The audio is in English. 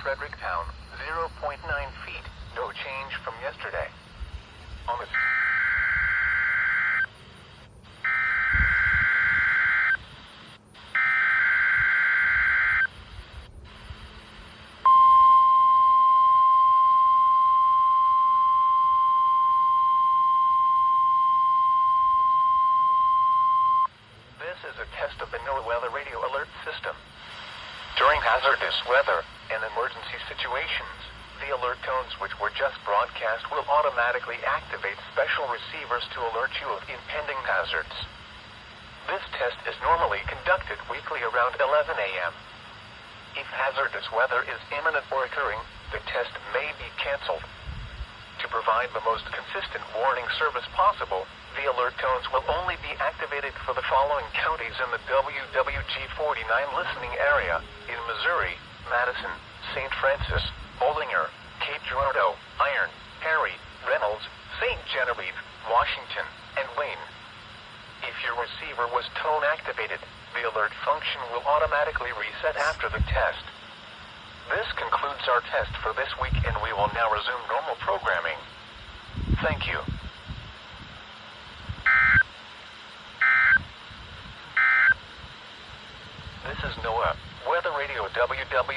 Fredericktown, 0.9 feet. No change from yesterday. On the... This is a test of the NOAA Weather Radio Alert System. During hazardous weather and emergency situations, the alert tones which were just broadcast will automatically activate special receivers to alert you of impending hazards. This test is normally conducted weekly around 11 a.m. If hazardous weather is imminent or occurring, the test may be canceled. To provide the most consistent warning service possible, the alert tones will only be activated for the following counties in the WWG49 listening area in Missouri: Madison, St. Francis, Bollinger, Cape Girardeau, Iron, Perry, Reynolds, St. Genevieve, Washington, and Wayne. If your receiver was tone activated, the alert function will automatically reset after the test. This concludes our test for this week, and we will now resume normal programming. Thank you. This is NOAA Weather Radio WWG.